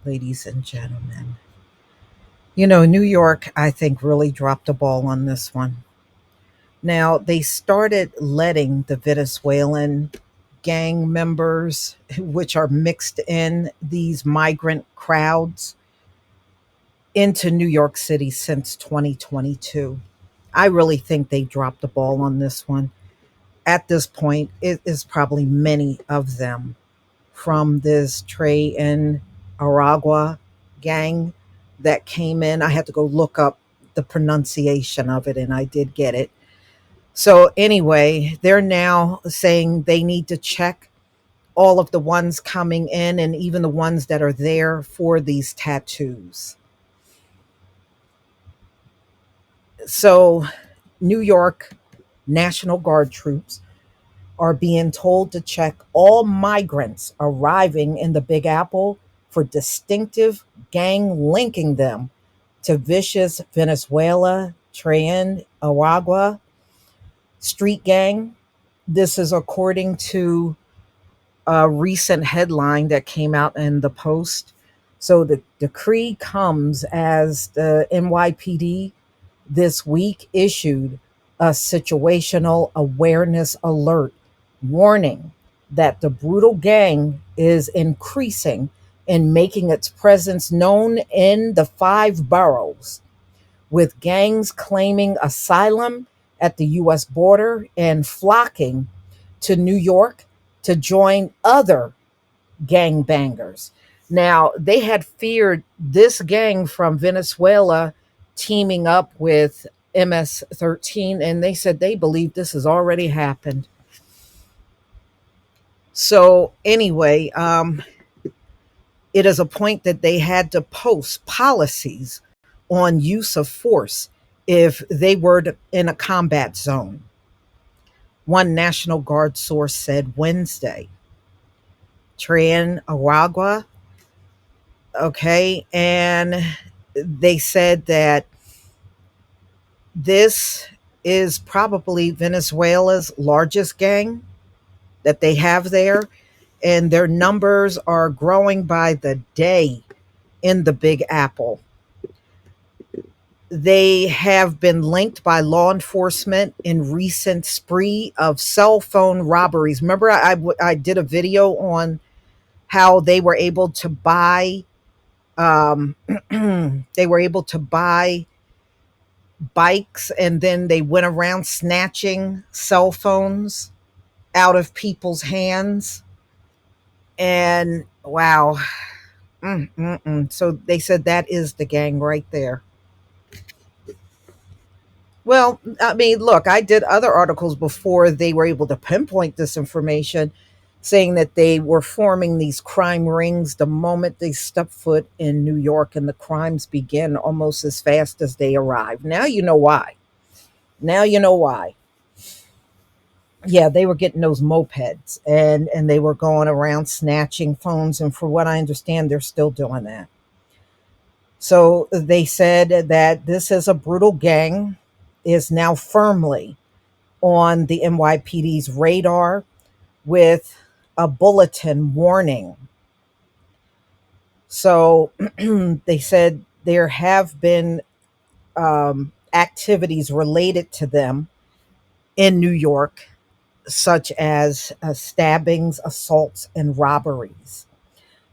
ladies and gentlemen. New York, I think, really dropped the ball on this one. Now, they started letting the Venezuelan gang members, which are mixed in these migrant crowds, into New York City since 2022. I really think they dropped the ball on this one. At this point, it is probably many of them from this Tren and Aragua gang that came in. I had to go look up the pronunciation of it, and I did get it. So, anyway, they're now saying they need to check all of the ones coming in and even the ones that are there for these tattoos. So, New York National Guard troops are being told to check all migrants arriving in the Big Apple for distinctive gang linking them to vicious Venezuela, Tren, Aragua street gang. This is according to a recent headline that came out in the Post. So the decree comes as the NYPD this week issued a situational awareness alert warning that the brutal gang is increasing and making its presence known in the five boroughs, with gangs claiming asylum at the U.S. border and flocking to New York to join other gangbangers. Now, they had feared this gang from Venezuela teaming up with MS-13, and they said they believe this has already happened. So, anyway, it is a point that they had to post policies on use of force if they were in a combat zone. One National Guard source said Wednesday. Tren Aragua, okay, and they said that this is probably Venezuela's largest gang that they have there, and their numbers are growing by the day in the Big Apple. They have been linked by law enforcement in recent spree of cell phone robberies. Remember, I did a video on how they were able to buy um, they were able to buy bikes, and then they went around snatching cell phones out of people's hands. And wow. So they said that is the gang right there. Well, I mean, look, I did other articles before they were able to pinpoint this information, saying that they were forming these crime rings the moment they step foot in New York, and the crimes begin almost as fast as they arrive. Now you know why. Now you know why. Yeah, they were getting those mopeds, and they were going around snatching phones, and for what I understand, they're still doing that. So they said that this is a brutal gang, is now firmly on the NYPD's radar with a bulletin warning. So they said there have been activities related to them in New York, such as stabbings, assaults, and robberies.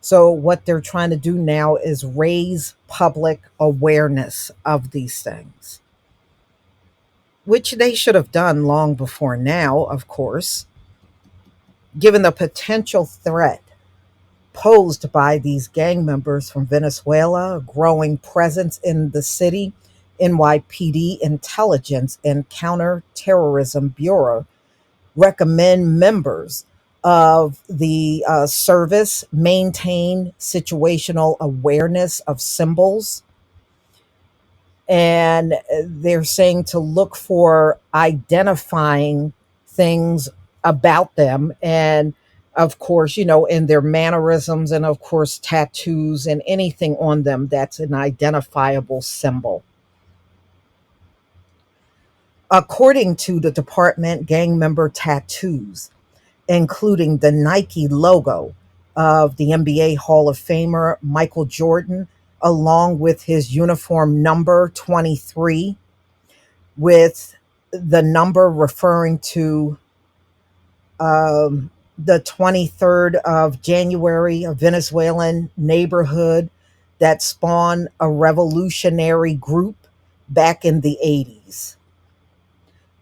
So, what they're trying to do now is raise public awareness of these things, which they should have done long before now, of course, given the potential threat posed by these gang members from Venezuela, a growing presence in the city. NYPD Intelligence and Counterterrorism Bureau recommend members of the service maintain situational awareness of symbols. And they're saying to look for identifying things about them. And of course, in their mannerisms, and of course, tattoos and anything on them that's an identifiable symbol. According to the department, gang member tattoos, including the Nike logo, of the NBA Hall of Famer Michael Jordan, along with his uniform number 23, with the number referring to the 23rd of January, a Venezuelan neighborhood that spawned a revolutionary group back in the 80s.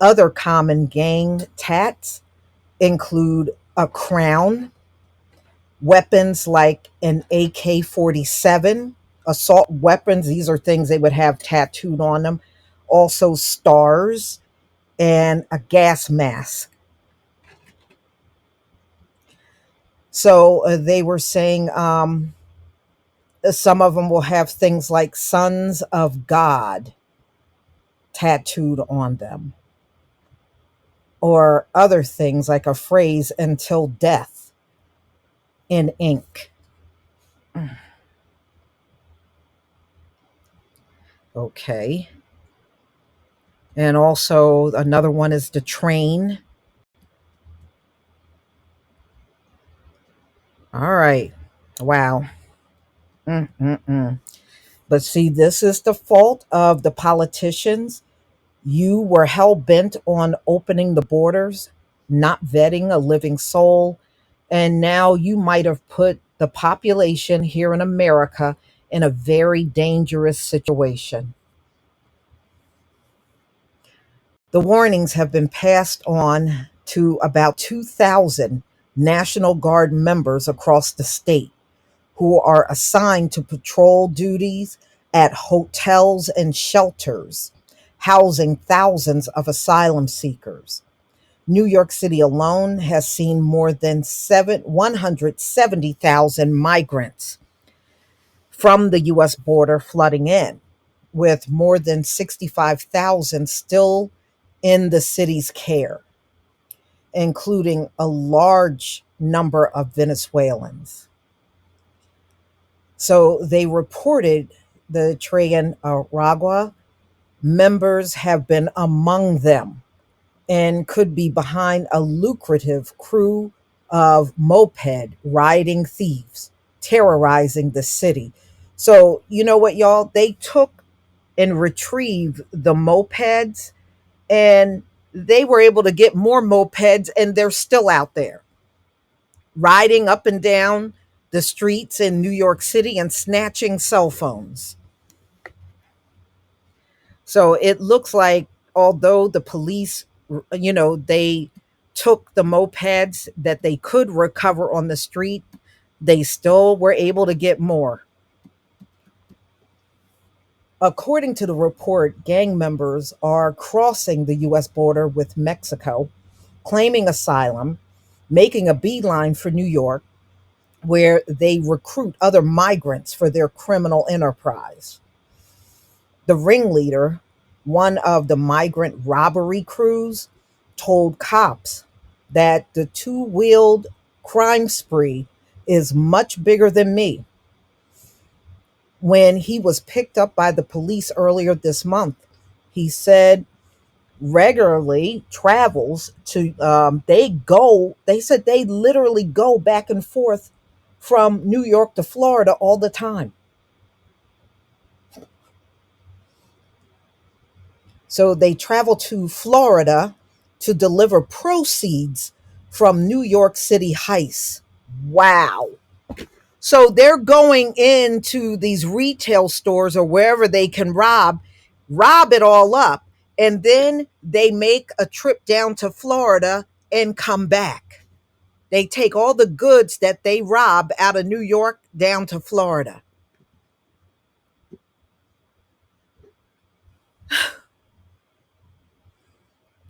Other common gang tats include a crown, weapons like an AK 47, assault weapons. These are things they would have tattooed on them. Also, stars and a gas mask. So they were saying some of them will have things like Sons of God tattooed on them, or other things like a phrase until death in ink. Okay. And also another one is the train. All right. Wow. Mm-mm-mm. But see, this is the fault of the politicians. You were hell bent on opening the borders, not vetting a living soul. And now you might have put the population here in America in a very dangerous situation. The warnings have been passed on to about 2,000 National Guard members across the state who are assigned to patrol duties at hotels and shelters, housing thousands of asylum seekers. New York City alone has seen more than 170,000 migrants from the U.S. border flooding in, with more than 65,000 still in the city's care, including a large number of Venezuelans. So they reported the Tren de Aragua members have been among them and could be behind a lucrative crew of moped riding thieves terrorizing the city. So, you know what, y'all? They took and retrieved the mopeds, and they were able to get more mopeds, and they're still out there riding up and down the streets in New York City and snatching cell phones. So it looks like, although the police, they took the mopeds that they could recover on the street, they still were able to get more. According to the report, gang members are crossing the U.S. border with Mexico, claiming asylum, making a beeline for New York, where they recruit other migrants for their criminal enterprise. The ringleader, one of the migrant robbery crews, told cops that the two-wheeled crime spree is much bigger than me. When he was picked up by the police earlier this month, he said regularly travels to they said they literally go back and forth from New York to Florida all the time. So they travel to Florida to deliver proceeds from New York City heists. Wow. So they're going into these retail stores or wherever they can rob it all up, and then they make a trip down to Florida and come back. They take all the goods that they rob out of New York down to Florida.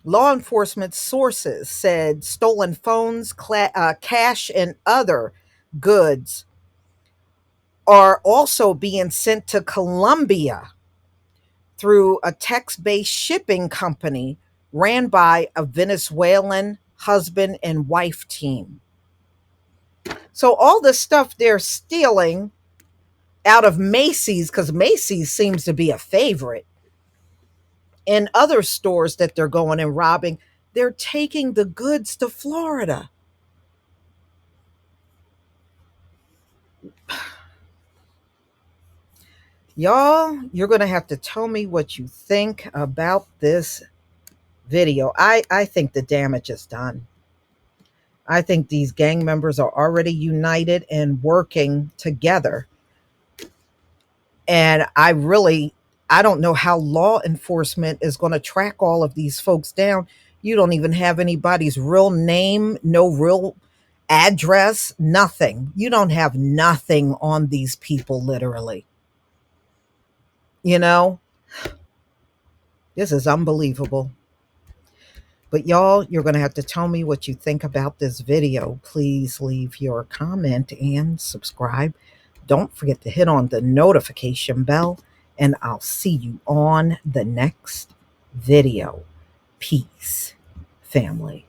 Law enforcement sources said stolen phones, cash, and other goods are also being sent to Colombia through a text based shipping company ran by a Venezuelan husband and wife team. So, all the stuff they're stealing out of Macy's, because Macy's seems to be a favorite, and other stores that they're going and robbing, they're taking the goods to Florida. Y'all, you're going to have to tell me what you think about this video. I think the damage is done. I think these gang members are already united and working together. And I don't know how law enforcement is going to track all of these folks down. You don't even have anybody's real name, no real address, nothing. You don't have nothing on these people, literally. You know, this is unbelievable. But y'all, you're going to have to tell me what you think about this video. Please leave your comment and subscribe. Don't forget to hit on the notification bell, and I'll see you on the next video. Peace, family.